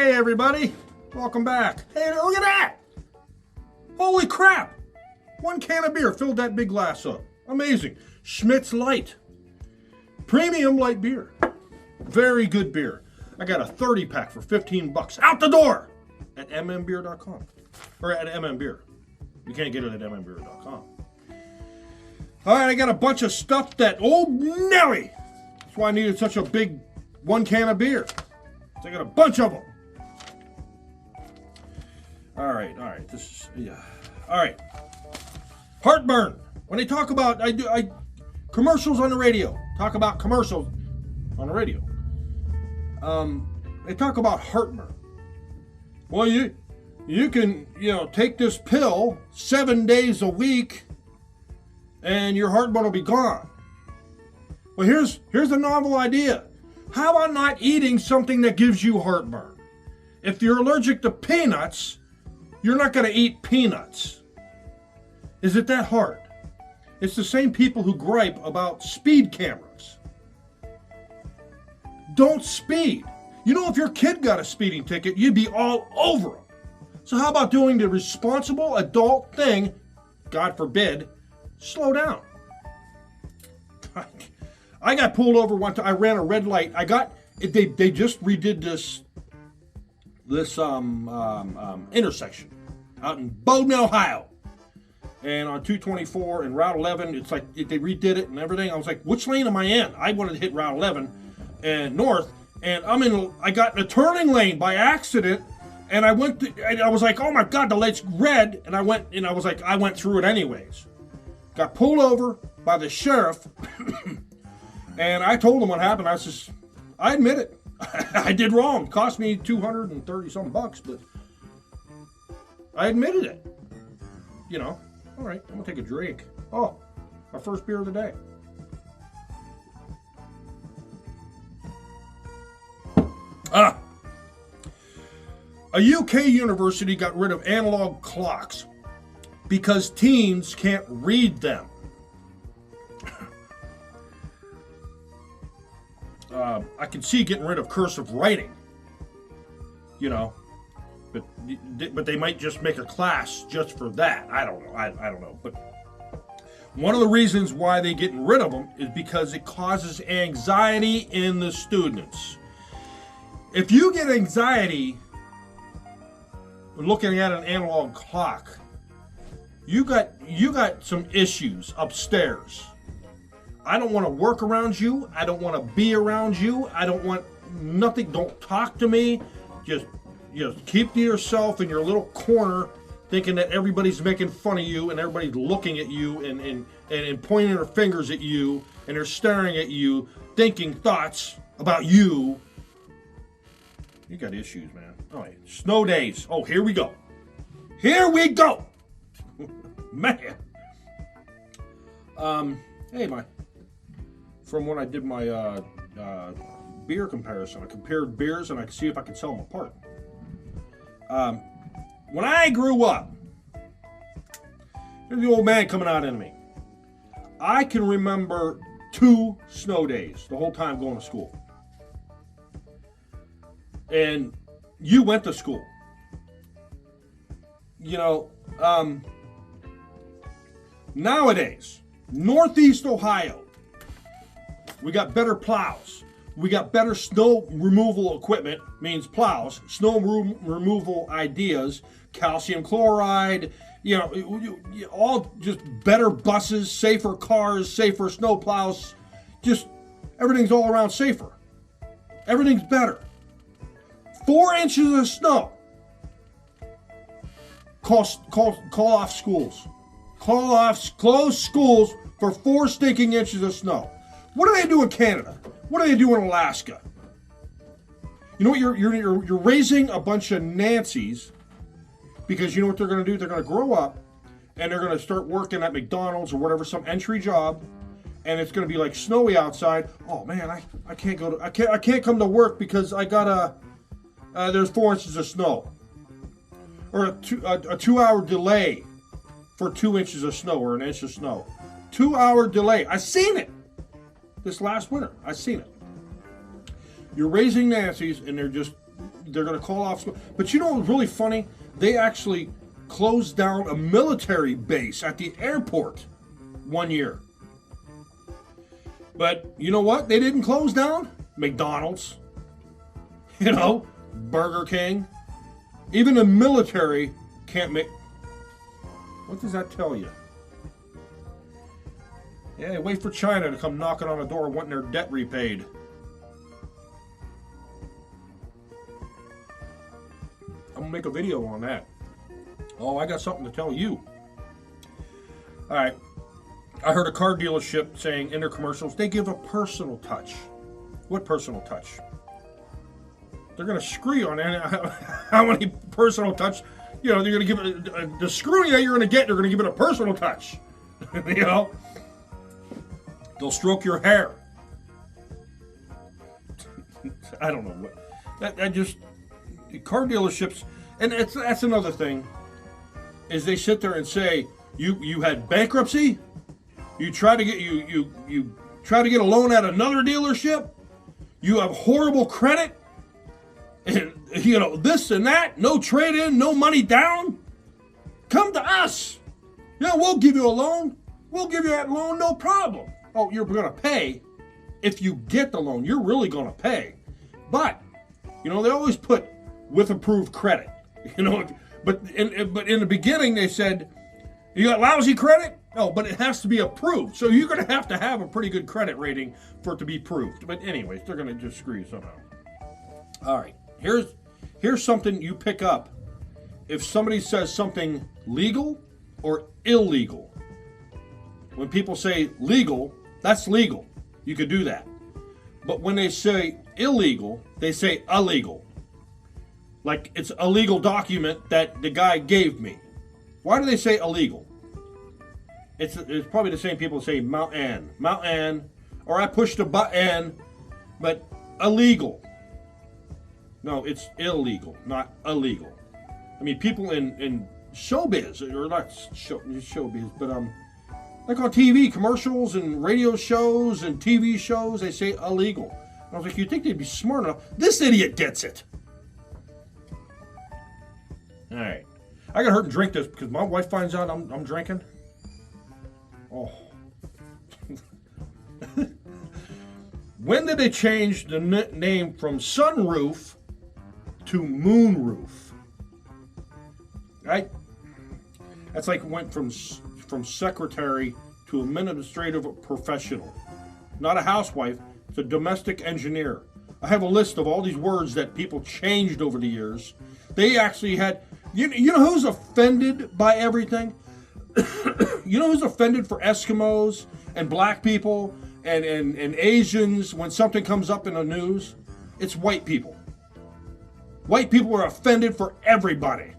Hey everybody, welcome back. Hey, look at that! Holy crap! 1 can of beer filled that big glass up. Amazing. Schmidt's Light. Premium light beer. Very good beer. I got a 30 pack for $15 out the door at mmbeer.com. Or at mmbeer. You can't get it at mmbeer.com. Alright, I got a bunch of stuff that old Nelly. That's why I needed such a big 1 can of beer. So I got a bunch of them. All right. This is all right. Heartburn. When they talk about commercials on the radio, talk about commercials on the radio. They talk about heartburn. Well, you can take this pill 7 days a week, and your heartburn will be gone. Well, here's a novel idea. How about not eating something that gives you heartburn? If you're allergic to peanuts, you're not going to eat peanuts. Is it that hard? It's the same people who gripe about speed cameras. Don't speed. If your kid got a speeding ticket, you'd be all over them. So how about doing the responsible adult thing? God forbid, slow down. I got pulled over one time. I ran a red light. They just redid this intersection out in Bowdoin, Ohio, and on 224 and Route 11. It's like they redid it and everything. I was like, which lane am I in? I wanted to hit Route 11 and north, and I got in a turning lane by accident, and I was like, oh my God, the light's red, and I went through it anyways. Got pulled over by the sheriff. And I told him what happened. I admit it. I did wrong. It cost me $230 bucks, but I admitted it. All right, I'm gonna take a drink. Oh, my first beer of the day. A UK university got rid of analog clocks because teens can't read them. I can see getting rid of cursive writing, but they might just make a class just for that. I don't know. I don't know. But one of the reasons why they're getting rid of them is because it causes anxiety in the students. If you get anxiety looking at an analog clock, you got some issues upstairs. I don't want to work around you. I don't want to be around you. I don't want nothing. Don't talk to me. Just keep to yourself in your little corner, thinking that everybody's making fun of you and everybody's looking at you and pointing their fingers at you and they're staring at you, thinking thoughts about you. You got issues, man. All right, snow days. Oh, here we go. Here we go, man. Hey, from when I did my beer comparison, I compared beers and I could see if I could tell them apart. When I grew up, there's the old man coming out in me. I can remember 2 snow days the whole time going to school. And you went to school. Nowadays, Northeast Ohio, we got better plows. We got better snow removal equipment, means plows, snow removal ideas, calcium chloride, all just better buses, safer cars, safer snow plows. Just everything's all around safer. Everything's better. 4 inches of snow. Call off schools. Close schools for 4 stinking inches of snow. What do they do in Canada? What do they do in Alaska? You know what? You're raising a bunch of Nancys because you know what they're going to do? They're going to grow up and they're going to start working at McDonald's or whatever, some entry job, and it's going to be like snowy outside. Oh man, I can't go to I can't come to work because I got there's 4 inches of snow, or a 2-hour delay for 2 inches of snow or an inch of snow. 2-hour delay. I seen it. This last winter, I seen it. You're raising Nancys, and they're just they're going to call off school. But you know what's really funny? They actually closed down a military base at the airport one year. But you know what? They didn't close down McDonald's, Burger King. Even the military can't make. What does that tell you? Yeah, wait for China to come knocking on the door wanting their debt repaid. I'm going to make a video on that. Oh, I got something to tell you. All right. I heard a car dealership saying in their commercials, they give a personal touch. What personal touch? They're going to screw you on how many personal touch. They're going to give it the screwing that you're going to get. They're going to give it a personal touch. They'll stroke your hair. I don't know what. That just car dealerships, and that's another thing. Is they sit there and say you had bankruptcy. You try to get you try to get a loan at another dealership. You have horrible credit, and this and that. No trade in, no money down. Come to us. We'll give you a loan. We'll give you that loan, no problem. Oh, you're going to pay if you get the loan. You're really going to pay, but they always put with approved credit. But in the beginning they said you got lousy credit. Oh, but it has to be approved. So you're going to have a pretty good credit rating for it to be proved. But anyways, they're going to just screw you somehow. All right, here's something you pick up. If somebody says something legal or illegal, when people say legal, that's legal. You could do that. But when they say illegal, they say illegal. Like it's a legal document that the guy gave me. Why do they say illegal? It's probably the same people say mountain, or I pushed a button, but illegal. No, it's illegal, not illegal. I mean, people in showbiz, or not showbiz, but like on TV commercials and radio shows and TV shows, they say illegal. And I was like, you'd think they'd be smart enough. This idiot gets it. All right, I gotta hurt and drink this because my wife finds out I'm drinking. Oh. When did they change the name from sunroof to moonroof? Right? That's like it went from secretary to administrative professional. Not a housewife, it's a domestic engineer. I have a list of all these words that people changed over the years. They actually had, you know who's offended by everything? You know who's offended for Eskimos and black people and Asians when something comes up in the news? It's white people. White people are offended for everybody.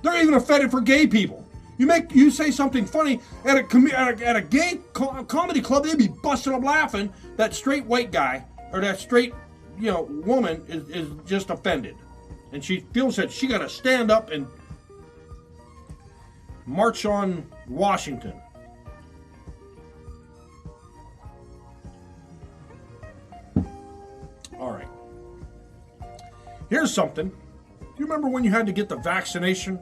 They're even offended for gay people. You say something funny at a gay comedy club, they'd be busting up laughing. That straight white guy or that straight woman is just offended, and she feels that she got to stand up and march on Washington. All right. Here's something. You remember when you had to get the vaccination?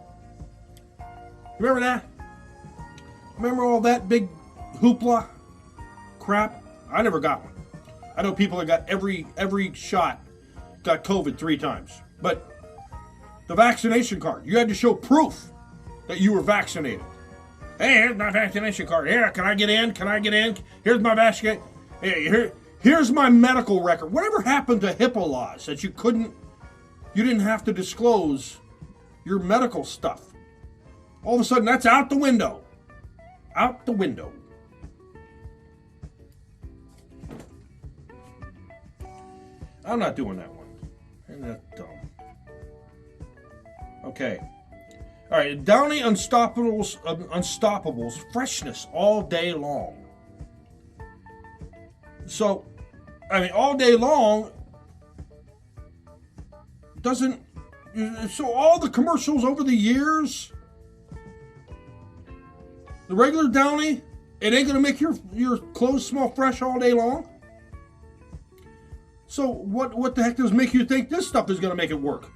Remember that? Remember all that big hoopla crap? I never got one. I know people that got every shot got COVID 3 times. But the vaccination card, you had to show proof that you were vaccinated. Hey, here's my vaccination card. Here, can I get in? Can I get in? Here's my vaccination. Here's my medical record. Whatever happened to HIPAA laws that you didn't have to disclose your medical stuff? All of a sudden, that's out the window. Out the window. I'm not doing that one. Isn't that dumb? Okay. All right. Downy Unstoppables freshness all day long. So, I mean, all day long doesn't. So all the commercials over the years, the regular Downy, it ain't gonna make your clothes smell fresh all day long. So what the heck does make you think this stuff is going to make it work?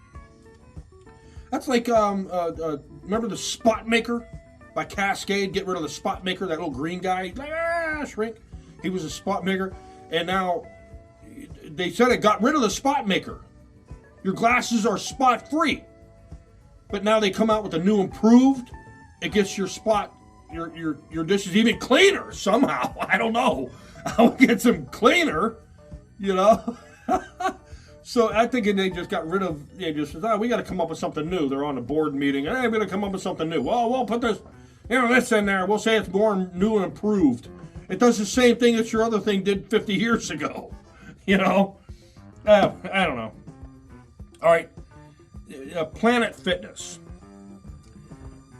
That's like remember the Spot Maker by Cascade? Get rid of the Spot Maker, that little green guy. Shrink. He was a spot maker, and now they said it got rid of the spot maker. Your glasses are spot free, but now they come out with a new improved. It gets your spot, your dishes even cleaner somehow. I don't know how it gets them cleaner, you know. So I think they just got rid of. They just said, "Oh, we got to come up with something new." They're on a board meeting. Hey, we're gonna come up with something new. Well, we'll put this, this in there. We'll say it's more new and improved. It does the same thing that your other thing did 50 years ago. You know? I don't know. All right. Planet Fitness.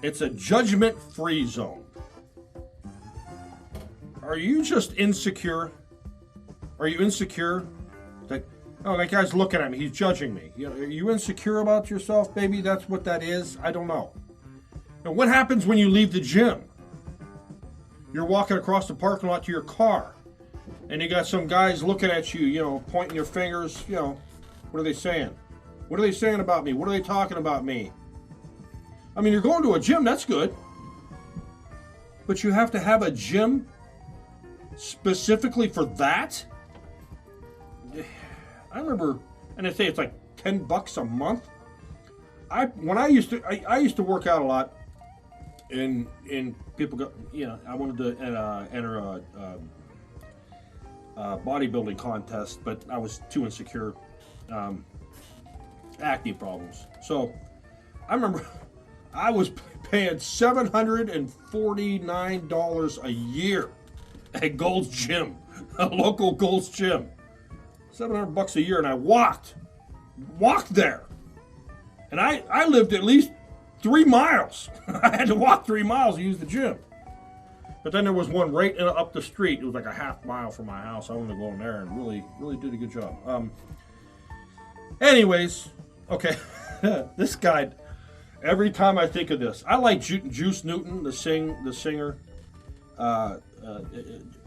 It's a judgment-free zone. Are you just insecure? Are you insecure? That, oh, that guy's looking at me. He's judging me. Are you insecure about yourself, baby? That's what that is? I don't know. Now, what happens when you leave the gym? You're walking across the parking lot to your car, and you got some guys looking at you, pointing your fingers, what are they saying? What are they saying about me? What are they talking about me? I mean, you're going to a gym, that's good. But you have to have a gym specifically for that? I remember, and they say it's like $10 a month. I used to work out a lot. And people go, I wanted to enter a bodybuilding contest, but I was too insecure, acne problems. So I remember I was paying $749 a year at Gold's Gym, a local Gold's Gym. $700 a year, and I walked there, and I lived at least 3 miles. I had to walk 3 miles to use the gym. But then there was one right up the street. It was like a half mile from my house. I wanted to go in there and really, really did a good job. Anyways, okay. This guy, every time I think of this, I like Juice Newton, the singer.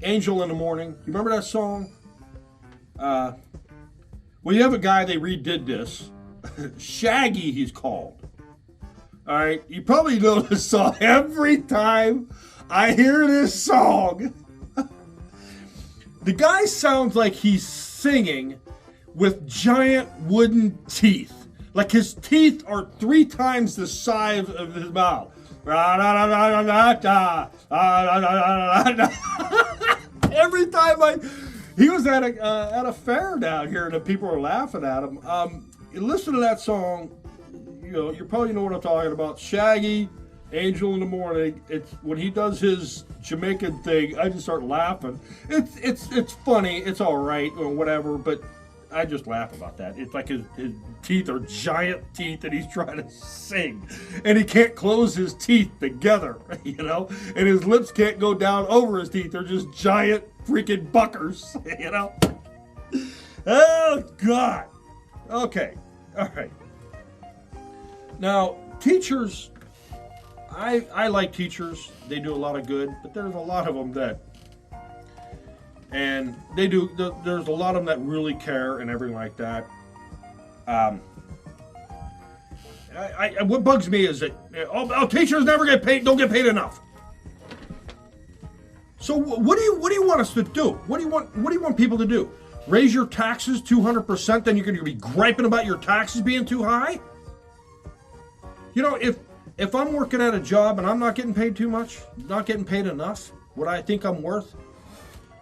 Angel in the Morning. You remember that song? Well, you have a guy, they redid this. Shaggy, he's called. All right, you probably know this song. Every time I hear this song, the guy sounds like he's singing with giant wooden teeth. Like his teeth are 3 times the size of his mouth. Every time he was at a fair down here, and the people were laughing at him. You listen to that song. You probably know what I'm talking about. Shaggy, Angel in the Morning. It's when he does his Jamaican thing, I just start laughing. It's funny. It's all right or whatever, but I just laugh about that. It's like his teeth are giant teeth, and he's trying to sing, and he can't close his teeth together, and his lips can't go down over his teeth. They're just giant freaking buckers, Oh God. Okay. All right. Now, teachers, I like teachers. They do a lot of good, but there's a lot of them there's a lot of them that really care and everything like that. What bugs me is that, teachers never don't get paid enough. So what do you want us to do? What do you want people to do? Raise your taxes 200%, then you're going to be griping about your taxes being too high? If I'm working at a job and I'm not getting paid too much, not getting paid enough, what I think I'm worth,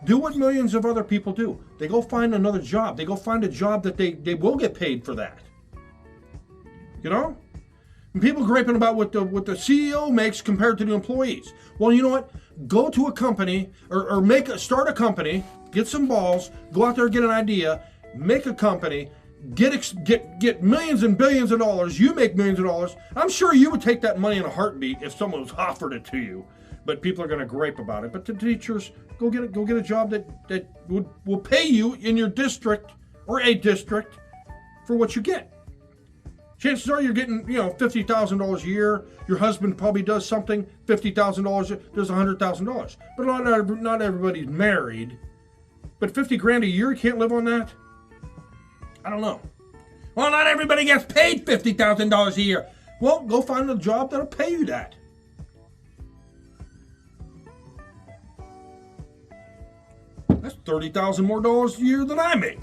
do what millions of other people do. They go find another job. They go find a job that they will get paid for that. And people griping about what the CEO makes compared to the employees. Well, you know what? Go to a company or start a company, get some balls, go out there, get an idea, make a company, get millions and billions of dollars. You make millions of dollars. I'm sure you would take that money in a heartbeat if someone was offered it to you. But people are going to gripe about it. But the teachers, go get a job that will pay you in your district or a district for what you get. Chances are you're getting, $50,000 a year. Your husband probably does something, $50,000, does $100,000. But not everybody's married. But $50,000 a year, you can't live on that? I don't know. Well, not everybody gets paid $50,000 a year. Well, go find a job that'll pay you that. That's $30,000 more a year than I make.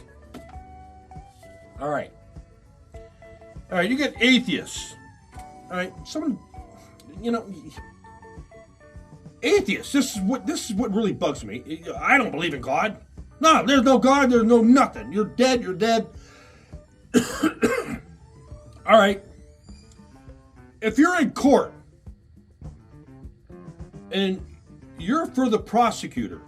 All right. All right, you get atheists. All right, someone, atheists. This is what really bugs me. I don't believe in God. No, there's no God. There's no nothing. You're dead. You're dead. All right. If you're in court and you're for the prosecutor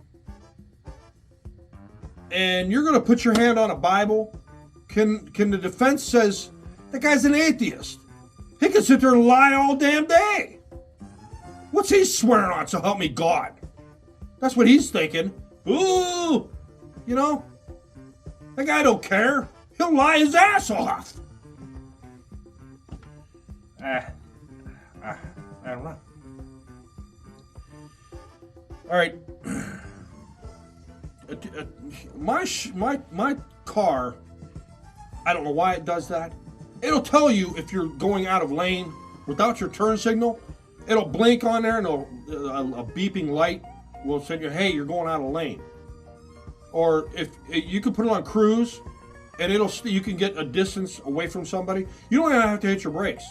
and you're going to put your hand on a Bible, can the defense says that guy's an atheist? He can sit there and lie all damn day. What's he swearing on? So help me God. That's what he's thinking. Ooh, that guy don't care. He'll lie his ass off. I don't know. All right. My car, I don't know why it does that. It'll tell you if you're going out of lane without your turn signal. It'll blink on there and a beeping light will say, hey, you're going out of lane. Or if you can put it on cruise and you can get a distance away from somebody. You don't even have to hit your brakes.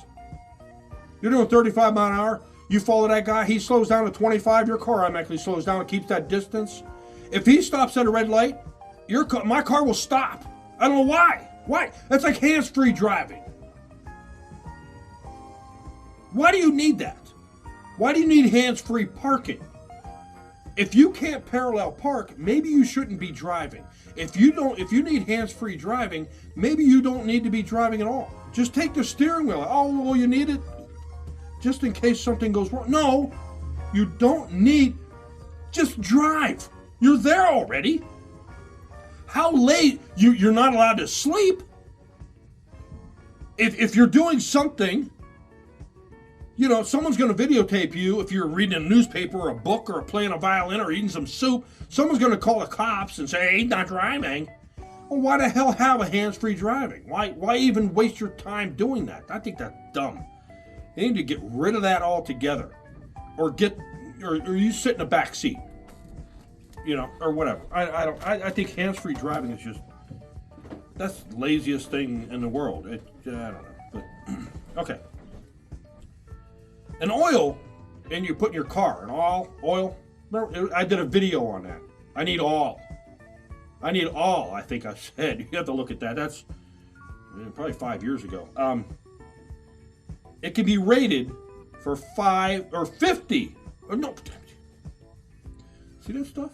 You're doing 35 miles an hour. You follow that guy. He slows down to 25. Your car automatically slows down and keeps that distance. If he stops at a red light, my car will stop. I don't know why. Why? That's like hands-free driving. Why do you need that? Why do you need hands-free parking? If you can't parallel park, maybe you shouldn't be driving. If you need hands-free driving, maybe you don't need to be driving at all. Just take the steering wheel. Oh, well, you need it just in case something goes wrong. No, you don't need. Just drive. You're there already. How late? You're not allowed to sleep. If you're doing something, someone's going to videotape you. If you're reading a newspaper or a book or playing a violin or eating some soup, someone's going to call the cops and say, hey, he's not driving. Well, why the hell have a hands-free driving? Why even waste your time doing that? I think that's dumb. They need to get rid of that altogether. Or you sit in the back seat. Or whatever. I think hands-free driving is that's the laziest thing in the world. I don't know. But, okay. And oil, and you put in your car, and all oil. I did a video on that. I need all, I think I said. You have to look at that. That's probably 5 years ago. It can be rated for 5 or 50. Or no, see that stuff?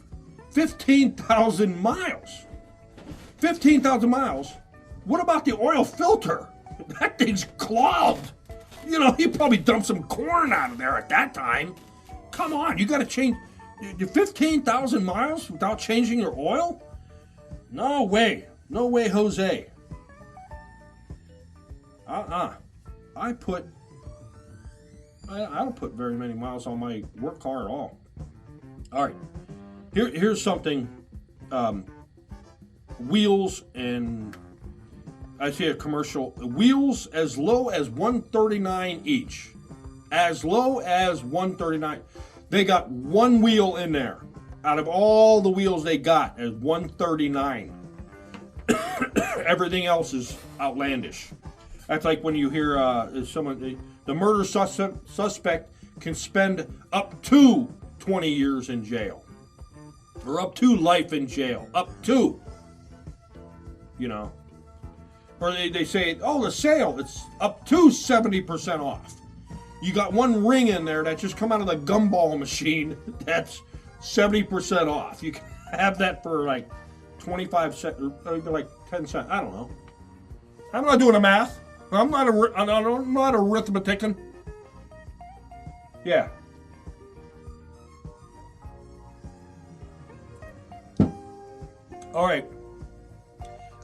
15,000 miles. 15,000 miles. What about the oil filter? That thing's clogged. He probably dumped some corn out of there at that time. Come on, you got to change 15,000 miles without changing your oil? No way. No way, Jose. I don't put very many miles on my work car at all. All right. Here's something. Wheels, and I see a commercial. Wheels as low as $139 each. As low as $139. They got one wheel in there. Out of all the wheels they got, is $139. Everything else is outlandish. That's like when you hear the murder suspect can spend up to 20 years in jail. Or up to life in jail. Up to. Or they say, the sale, it's up to 70% off. You got one ring in there that just come out of the gumball machine. That's 70% off. You can have that for like 25 cents, or like 10 cents. I don't know. I'm not doing the math. I'm not arithmeticing. Yeah. All right.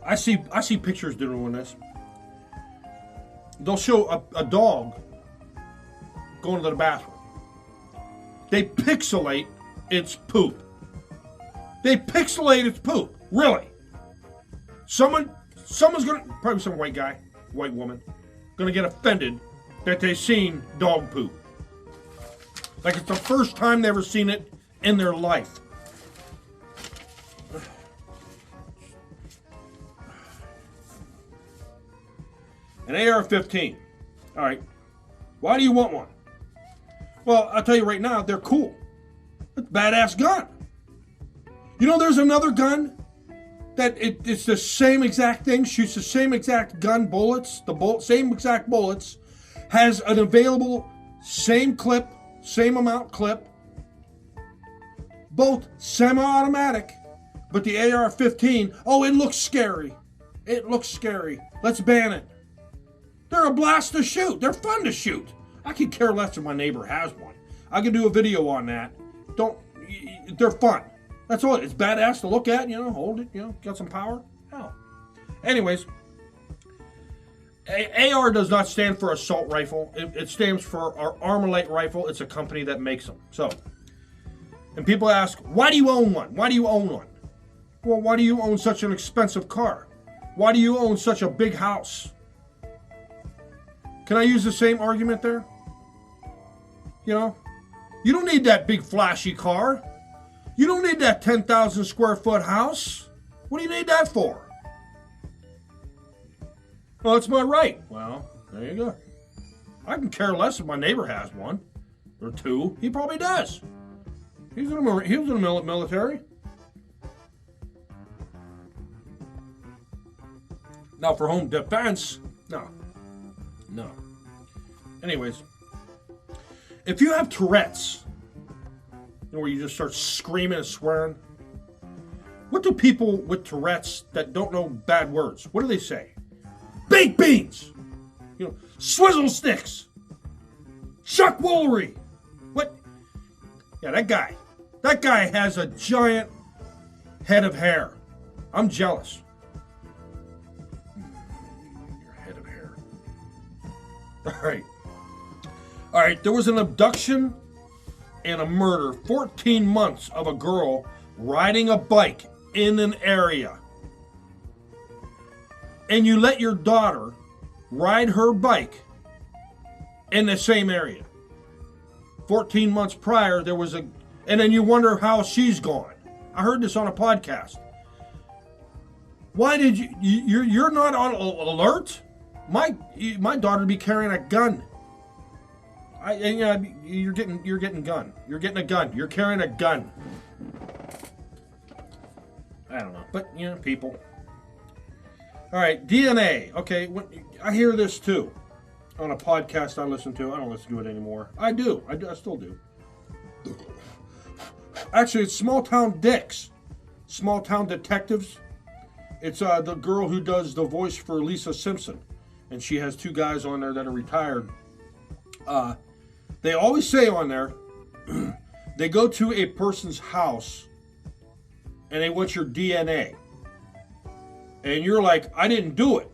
I see pictures doing this. They'll show a dog going to the bathroom. They pixelate its poop. Really. Someone someone's gonna, probably some white guy, white woman, gonna get offended that they've seen dog poop. Like it's the first time they've ever seen it in their life. An AR-15. All right. Why do you want one? Well, I'll tell you right now, they're cool. It's a badass gun. You know, there's another gun that it's the same exact thing, shoots the same exact gun bullets, same exact bullets, has an available same clip, same amount clip, both semi-automatic, but the AR-15, oh, it looks scary. It looks scary. Let's ban it. They're a blast to shoot. They're fun to shoot. I could care less if my neighbor has one. I could do a video on that. They're fun. That's all. It's badass to look at, you know, hold it, you know, got some power. Hell. Anyways, AR does not stand for assault rifle. It stands for our Armalite rifle. It's a company that makes them. So, and people ask, why do you own one? Why do you own one? Well, why do you own such an expensive car? Why do you own such a big house? Can I use the same argument there? You know, you don't need that big flashy car. You don't need that 10,000 square foot house. What do you need that for? Well, it's my right. Well, there you go. I can care less if my neighbor has one or two. He probably does. He was in the military. Now, for home defense, no. Anyways, if you have Tourette's, you know, where you just start screaming and swearing, what do people with Tourette's that don't know bad words, what do they say? Baked beans, you know, swizzle sticks, Chuck Woolery. What? Yeah, that guy has a giant head of hair. I'm jealous. Your head of hair. All right, there was an abduction and a murder, 14 months of a girl riding a bike in an area. And you let your daughter ride her bike in the same area. 14 months prior, there was and then you wonder how she's gone. I heard this on a podcast. Why did you're not on alert? My daughter would be carrying a gun. You're getting gun. You're getting a gun. You're carrying a gun. I don't know, but you know, people. All right, DNA. Okay, I hear this too on a podcast I listen to. I don't listen to it anymore. I do. I still do. Actually, it's Small Town Dicks, Small Town Detectives. It's the girl who does the voice for Lisa Simpson, and she has two guys on there that are retired. They always say on there, they go to a person's house and they want your DNA. And you're like, I didn't do it.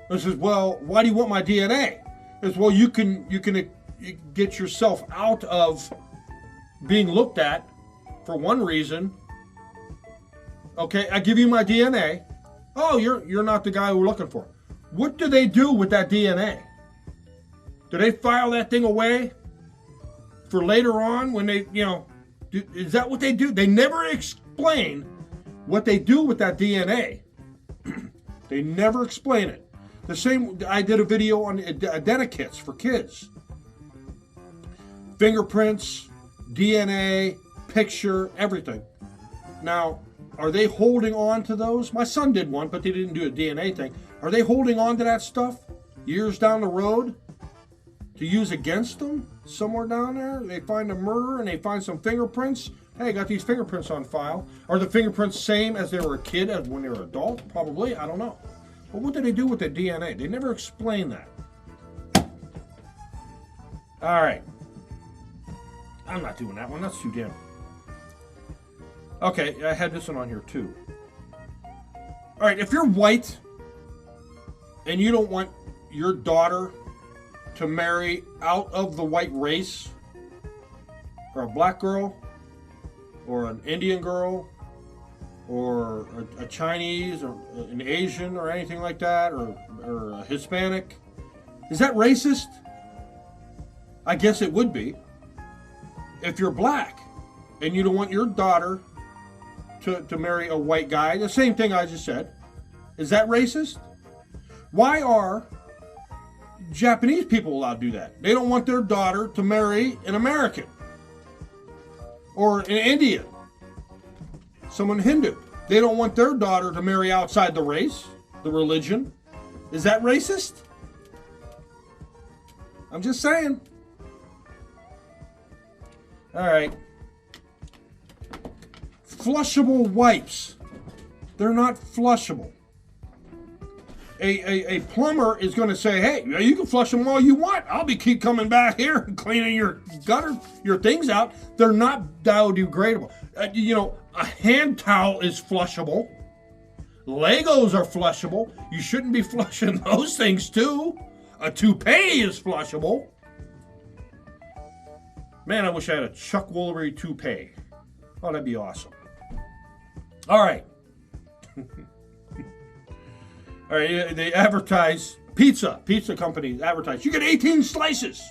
And says, well, why do you want my DNA? It's, well, you can get yourself out of being looked at for one reason. Okay, I give you my DNA. Oh, you're not the guy we're looking for. What do they do with that DNA? Do they file that thing away for later on when they, you know, is that what they do? They never explain what they do with that DNA. They never explain it. The same, I did a video on identikits for kids. Fingerprints, DNA, picture, everything. Now, are they holding on to those? My son did one, but they didn't do a DNA thing. Are they holding on to that stuff years down the road to use against them somewhere down there? They find a murder and they find some fingerprints. Hey, I got these fingerprints on file. Are the fingerprints same as they were a kid as when they were adult? Probably, I don't know. But what do they do with the DNA? They never explain that. All right. I'm not doing that one. That's too damn. Okay, I had this one on here too. All right, if you're white and you don't want your daughter to marry out of the white race, or a black girl, or an Indian girl, or a Chinese or an Asian or anything like that, or a Hispanic. Is that racist? I guess it would be. If you're black and you don't want your daughter to marry a white guy, the same thing I just said, is that racist? Why are Japanese people allowed to do that? They don't want their daughter to marry an American or an Indian, someone Hindu. They don't want their daughter to marry outside the race, the religion. Is that racist? I'm just saying. All right. Flushable wipes. They're not flushable. A plumber is going to say, hey, you can flush them all you want. I'll keep coming back here and cleaning your gutter, your things out. They're not biodegradable. A hand towel is flushable. Legos are flushable. You shouldn't be flushing those things too. A toupee is flushable. Man, I wish I had a Chuck Woolery toupee. Oh, that'd be awesome. All right. All right, they advertise pizza companies advertise. You get 18 slices.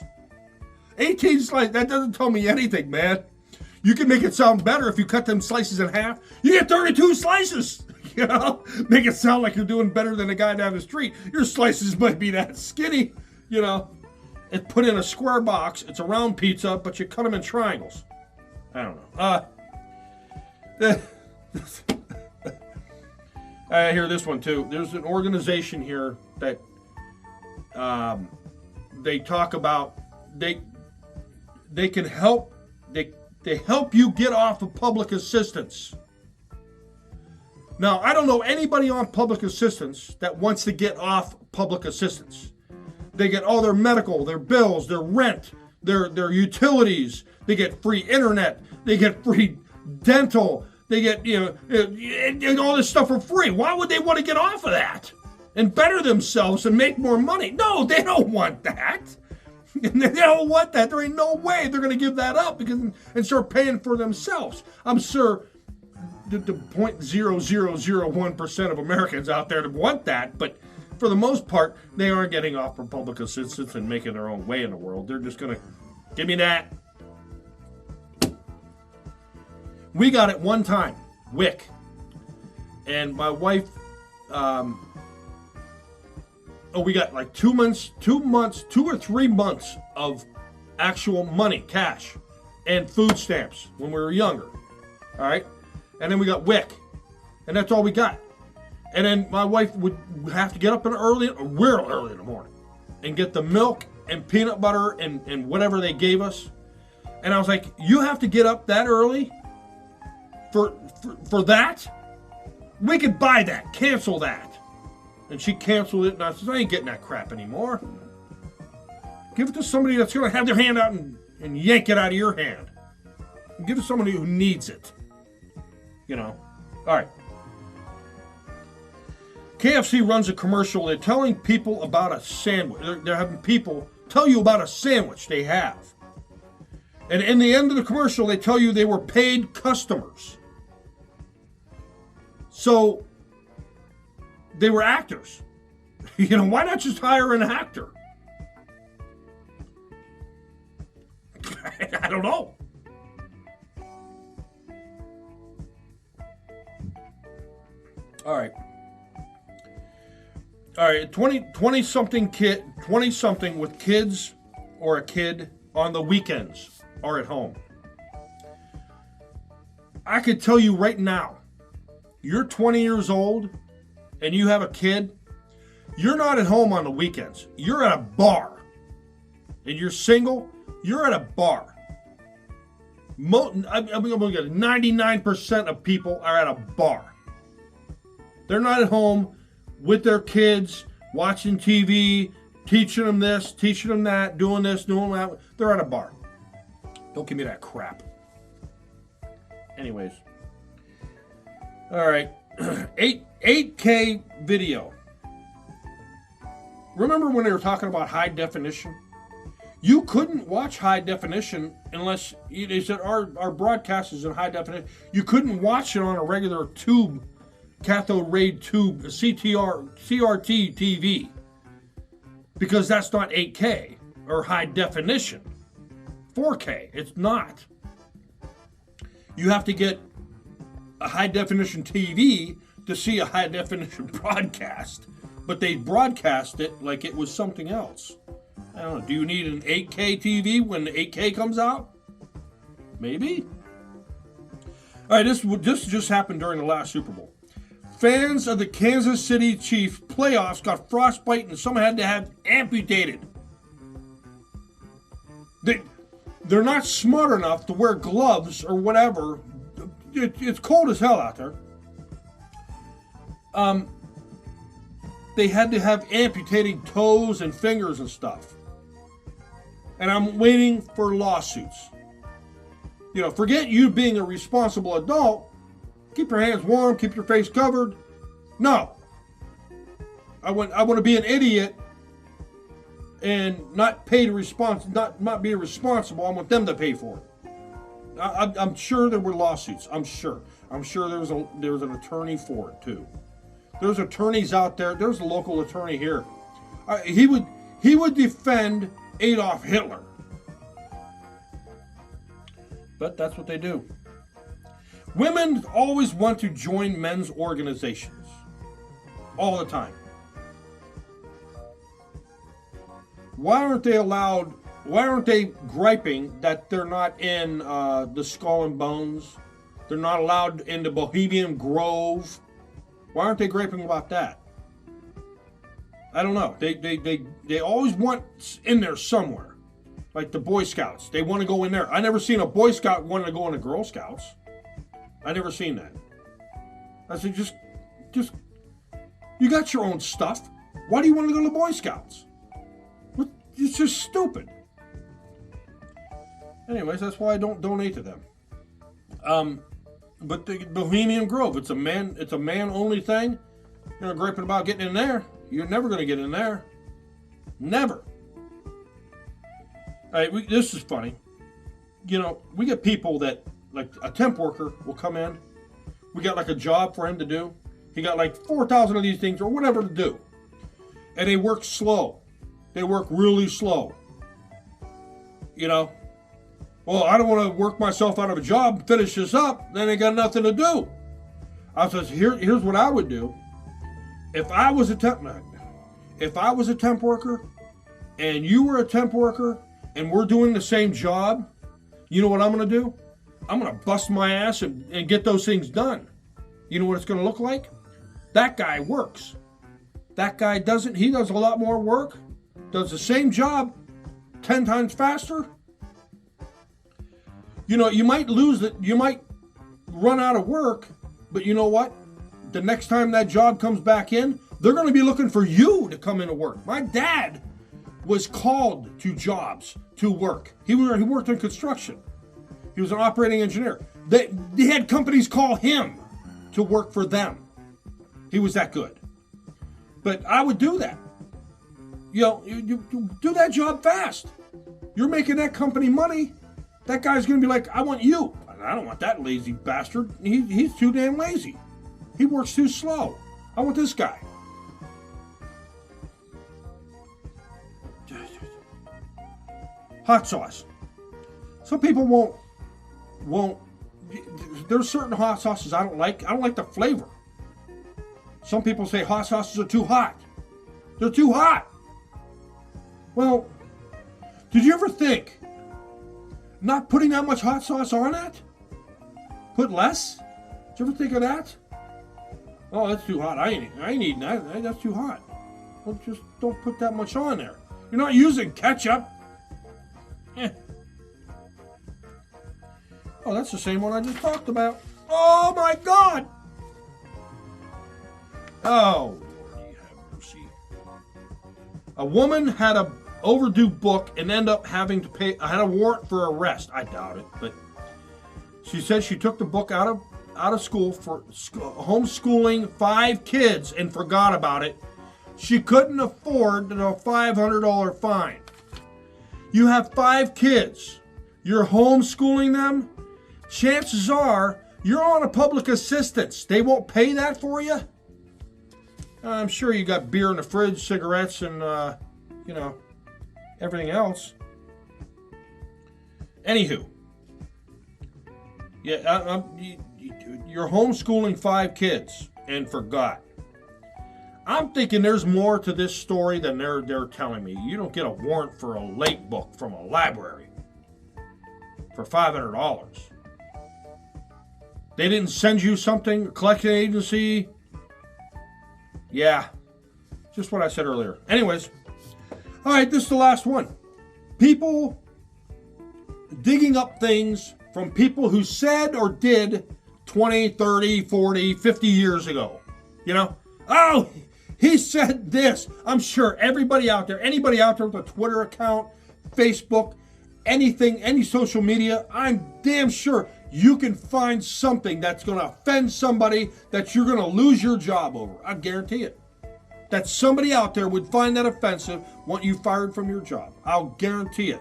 18 slices. That doesn't tell me anything, man. You can make it sound better if you cut them slices in half. You get 32 slices. Make it sound like you're doing better than the guy down the street. Your slices might be that skinny, It's put in a square box. It's a round pizza, but you cut them in triangles. I don't know. I hear this one too. There's an organization here that they talk about. They can help. They help you get off of public assistance. Now, I don't know anybody on public assistance that wants to get off public assistance. They get all their medical, their bills, their rent, their utilities. They get free internet. They get free dental. They get, all this stuff for free. Why would they want to get off of that and better themselves and make more money? No, they don't want that. They don't want that. There ain't no way they're going to give that up and start paying for themselves. I'm sure the 0.0001% of Americans out there want that, but for the most part, they aren't getting off from public assistance and making their own way in the world. They're just going to give me that. We got it one time, WIC, and my wife. We got like 2 months, 2 or 3 months of actual money, cash, and food stamps when we were younger. All right, and then we got WIC, and that's all we got. And then my wife would have to get up real early in the morning, and get the milk and peanut butter and whatever they gave us. And I was like, you have to get up that early for that? We could buy that, cancel that. And she canceled it, and I said, I ain't getting that crap anymore. Give it to somebody that's going to have their hand out and yank it out of your hand. And give it to somebody who needs it. All right. KFC runs a commercial. They're telling people about a sandwich. They're having people tell you about a sandwich they have. And in the end of the commercial, they tell you they were paid customers. So they were actors. Why not just hire an actor? I don't know. All right. 20 something with kids or a kid on the weekends or at home. I could tell you right now, you're 20 years old and you have a kid, you're not at home on the weekends. You're at a bar. And you're single, you're at a bar. I'm going to get 99% of people are at a bar. They're not at home with their kids, watching TV, teaching them this, teaching them that, doing this, doing that. They're at a bar. Don't give me that crap. Anyways. All right. 8K video. Remember when they were talking about high definition? You couldn't watch high definition unless they said our broadcast is in high definition. You couldn't watch it on a regular tube, cathode ray tube, CRT TV, because that's not 8K or high definition. 4K, it's not. You have to get a high definition TV to see a high definition broadcast, but they broadcast it like it was something else. I don't know. Do you need an 8K TV when the 8K comes out? Maybe. All right, this just happened during the last Super Bowl. Fans of the Kansas City Chiefs playoffs got frostbite and some had to have amputated. They're not smart enough to wear gloves or whatever. It's cold as hell out there. They had to have amputating toes and fingers and stuff. And I'm waiting for lawsuits. Forget you being a responsible adult. Keep your hands warm, keep your face covered. No. I want to be an idiot and not pay to not be responsible. I want them to pay for it. I'm sure there were lawsuits. I'm sure there was an attorney for it too. There's attorneys out there. There's a local attorney here. He would defend Adolf Hitler. But that's what they do. Women always want to join men's organizations. All the time. Why aren't they griping that they're not in the Skull and Bones? They're not allowed in the Bohemian Grove. Why aren't they griping about that? I don't know. They always want in there somewhere. Like the Boy Scouts. They want to go in there. I never seen a Boy Scout wanting to go in the Girl Scouts. I never seen that. I said, just, you got your own stuff. Why do you want to go to the Boy Scouts? It's just stupid. Anyways, that's why I don't donate to them. But the Bohemian Grove, it's a man only thing. You're griping about getting in there. You're never going to get in there. Never. All right, this is funny. We get people that, like a temp worker will come in. We got like a job for him to do. He got like 4,000 of these things or whatever to do. And they work slow. They work really slow. Well, I don't want to work myself out of a job, finish this up, then I got nothing to do. I says, here's what I would do. If I was a temp worker and you were a temp worker and we're doing the same job, you know what I'm going to do? I'm going to bust my ass and get those things done. You know what it's going to look like? That guy works. That guy doesn't. He does a lot more work, does the same job 10 times faster. You might lose it. You might run out of work, but you know what? The next time that job comes back in, they're going to be looking for you to come into work. My dad was called to jobs to work. He worked in construction. He was an operating engineer. They had companies call him to work for them. He was that good. But I would do that. You do that job fast. You're making that company money. That guy's going to be like, I want you. I don't want that lazy bastard. He's too damn lazy. He works too slow. I want this guy. Hot sauce. Some people won't. There's certain hot sauces I don't like. I don't like the flavor. Some people say hot sauces are too hot. They're too hot. Well, did you ever think not putting that much hot sauce on it? Put less? Did you ever think of that? Oh, that's too hot. I ain't eating that. That's too hot. Well, just don't put that much on there. You're not using ketchup. Oh, that's the same one I just talked about. Oh my God! Oh, Lord, you have mercy. A woman had a overdue book and ended up having to pay. I had a warrant for arrest. I doubt it, but she said she took the book out of school for homeschooling 5 kids and forgot about it. She couldn't afford the $500 fine. You have 5 kids. You're homeschooling them. Chances are you're on a public assistance. They won't pay that for you. I'm sure you got beer in the fridge, cigarettes, and, everything else. Anywho. Yeah, you're homeschooling 5 kids and forgot. I'm thinking there's more to this story than they're telling me. You don't get a warrant for a late book from a library for $500. They didn't send you something, a collection agency. Yeah, just what I said earlier. Anyways, all right, this is the last one. People digging up things from people who said or did 20, 30, 40, 50 years ago. Oh, he said this. I'm sure anybody out there with a Twitter account, Facebook, anything, any social media, I'm damn sure you can find something that's going to offend somebody that you're going to lose your job over. I guarantee it. That somebody out there would find that offensive, want you fired from your job. I'll guarantee it.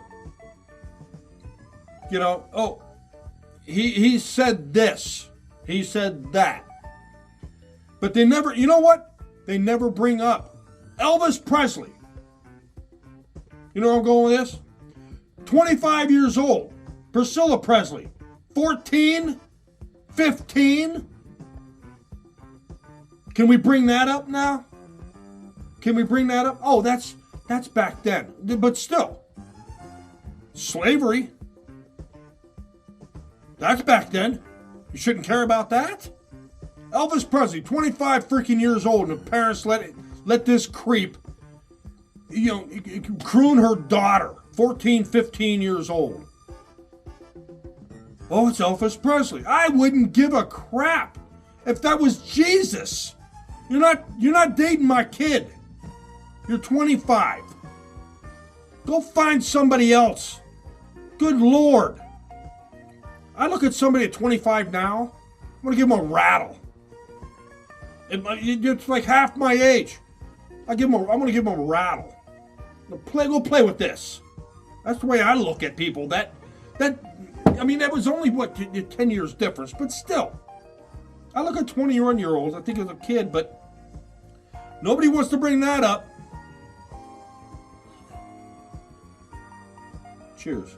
He said this. He said that. But they never, you know what? They never bring up Elvis Presley. You know where I'm going with this? 25 years old. Priscilla Presley. 14? 15? Can we bring that up now? Can we bring that up? Oh, that's back then. But still. Slavery. That's back then. You shouldn't care about that? Elvis Presley, 25 freaking years old, and the parents let this creep, croon her daughter, 14, 15 years old. Oh, it's Elvis Presley. I wouldn't give a crap if that was Jesus. You're not dating my kid. You're 25. Go find somebody else. Good Lord. I look at somebody at 25 now, I'm going to give them a rattle. It's like half my age. I'm going to give them a rattle. Go play with this. That's the way I look at people. That was only, 10 years difference, but still. I look at 21-year-olds, I think as a kid, but nobody wants to bring that up. Cheers.